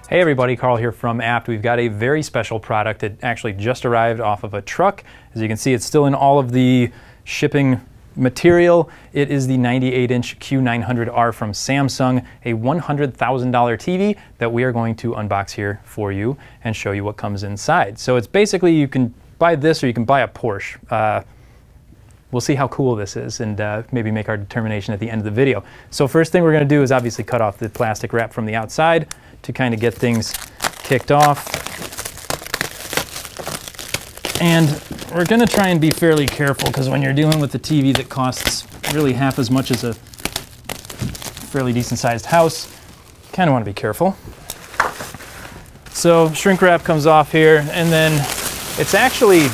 Hey everybody, Carl here from Abt. We've got a very special product. It actually just arrived off of a truck. As you can see, it's still in all of the shipping material. It is the 98-inch Q900R from Samsung, a $100,000 TV that we are going to unbox here for you and show you what comes inside. So it's basically, you can buy this or you can buy a Porsche. We'll see how cool this is and maybe make our determination at the end of the video. So first thing we're going to do is obviously cut off the plastic wrap from the outside to kind of get things kicked off. And we're going to try and be fairly careful because when you're dealing with a TV that costs really half as much as a fairly decent sized house, you kind of want to be careful. So shrink wrap comes off here, and then it's actually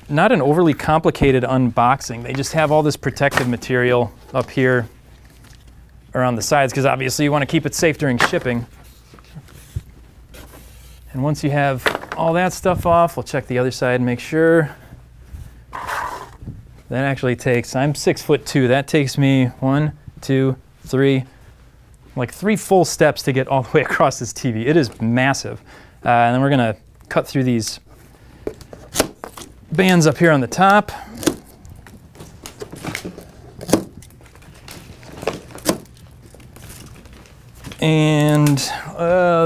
not an overly complicated unboxing. They just have all this protective material up here around the sides because obviously you want to keep it safe during shipping. And once you have all that stuff off, we'll check the other side and make sure. That actually takes, I'm 6'2", that takes me 1, 2, 3, like 3 full steps to get all the way across this TV. It is massive. And then we're gonna cut through these bands up here on the top. And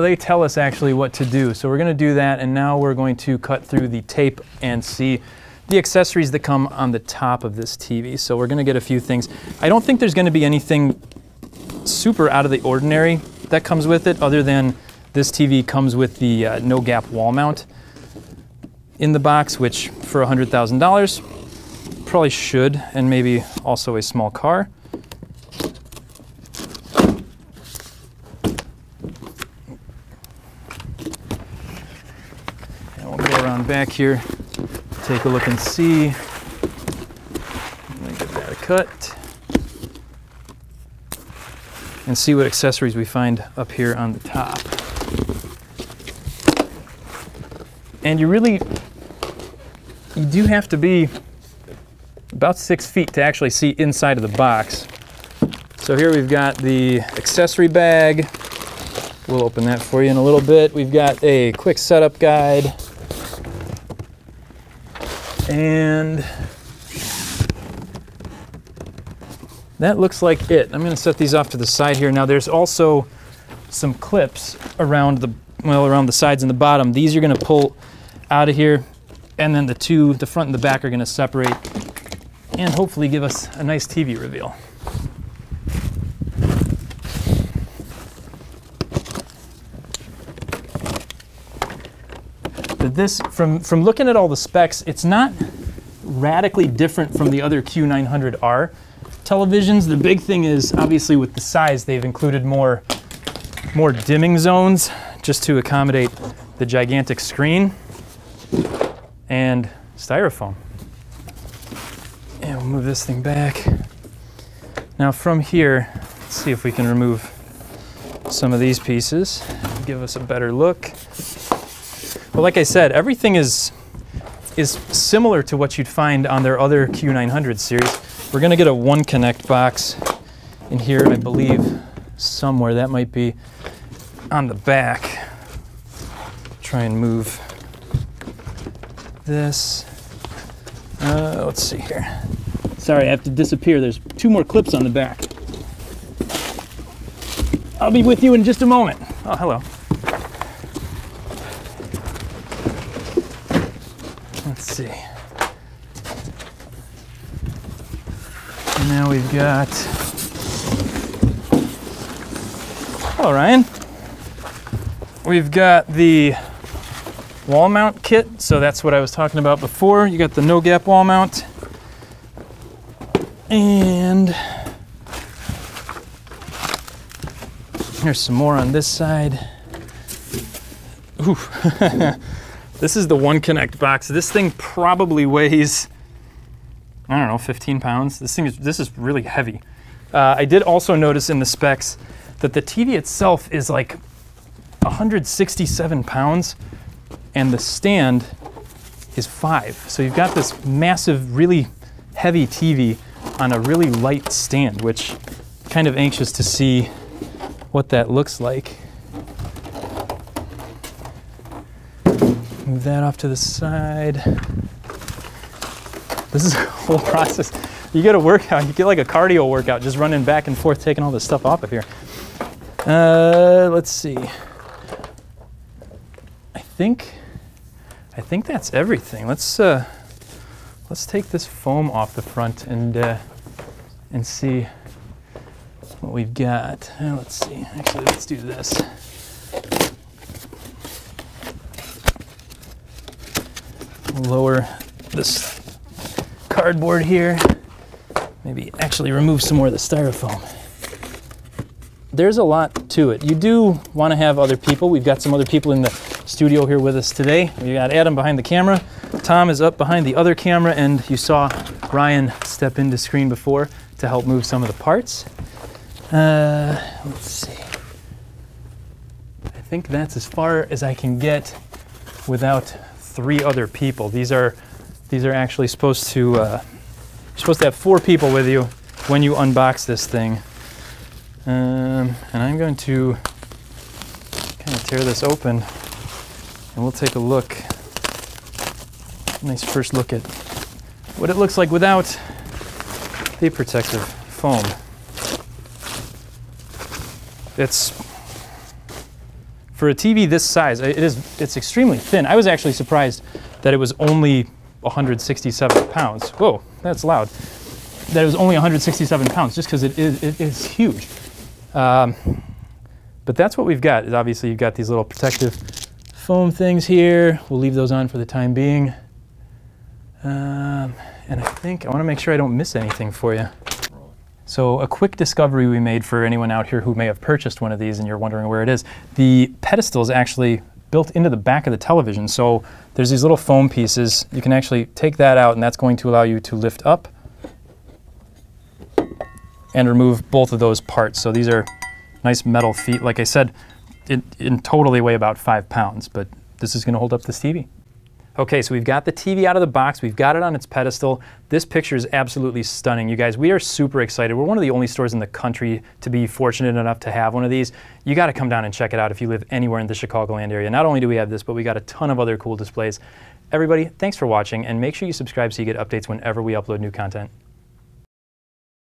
they tell us actually what to do. So we're going to do that, and now we're going to cut through the tape and see the accessories that come on the top of this TV. So we're going to get a few things. I don't think there's going to be anything super out of the ordinary that comes with it, other than this TV comes with the no gap wall mount in the box, which for $100,000 probably should, and maybe also a small car. Back here, take a look and see. Let me give that a cut and see what accessories we find up here on the top. And you do have to be about 6 feet to actually see inside of the box. So here we've got the accessory bag. We'll open that for you in a little bit. We've got a quick setup guide. And that looks like it. I'm going to set these off to the side here. Now there's also some clips around the sides and the bottom. These you're going to pull out of here, and then the front and the back are going to separate and hopefully give us a nice TV reveal. This, from looking at all the specs, it's not radically different from the other Q900R televisions. The big thing is, obviously with the size, they've included more dimming zones just to accommodate the gigantic screen, and styrofoam. And we'll move this thing back. Now from here, let's see if we can remove some of these pieces, give us a better look. Well, like I said, everything is similar to what you'd find on their other Q900 series. We're going to get a one connect box in here, I believe, somewhere. That might be on the back. Try and move this. Let's see here. Sorry, I have to disappear. There's 2 more clips on the back. I'll be with you in just a moment. Oh, hello. Let's see. And now we've got, hello Ryan. We've got the wall mount kit, so that's what I was talking about before. You got the no gap wall mount. And here's some more on this side. Ooh. This is the one connect box. This thing probably weighs, I don't know, 15 pounds. This is really heavy. I did also notice in the specs that the TV itself is like 167 pounds and the stand is 5. So you've got this massive, really heavy TV on a really light stand, which I'm kind of anxious to see what that looks like. Move that off to the side. This is a whole process. You get a workout, you get like a cardio workout, just running back and forth, taking all this stuff off of here. Let's see. I think that's everything. Let's take this foam off the front and see what we've got. Let's see. Actually, let's do this. Lower this cardboard here. Maybe actually remove some more of the styrofoam. There's a lot to it. You do want to have other people. We've got some other people in the studio here with us today. We got Adam behind the camera. Tom is up behind the other camera, and you saw Ryan step into screen before to help move some of the parts. Let's see. I think that's as far as I can get without 3 other people. These are actually supposed to you're supposed to have 4 people with you when you unbox this thing. And I'm going to kind of tear this open, and we'll take a look. Nice first look at what it looks like without the protective foam. It's, for a TV this size, it's extremely thin. I was actually surprised that it was only 167 pounds. Whoa, that's loud. That it was only 167 pounds, just because it is huge. But that's what we've got. Obviously, you've got these little protective foam things here. We'll leave those on for the time being. And I think I want to make sure I don't miss anything for you. So a quick discovery we made for anyone out here who may have purchased one of these and you're wondering where it is. The pedestal is actually built into the back of the television. So there's these little foam pieces. You can actually take that out, and that's going to allow you to lift up and remove both of those parts. So these are nice metal feet. Like I said, in totally weigh about 5 pounds, but this is going to hold up this TV. Okay, so we've got the TV out of the box. We've got it on its pedestal. This picture is absolutely stunning. You guys, we are super excited. We're one of the only stores in the country to be fortunate enough to have one of these. You got to come down and check it out if you live anywhere in the Chicagoland area. Not only do we have this, but we got a ton of other cool displays. Everybody, thanks for watching, and make sure you subscribe so you get updates whenever we upload new content.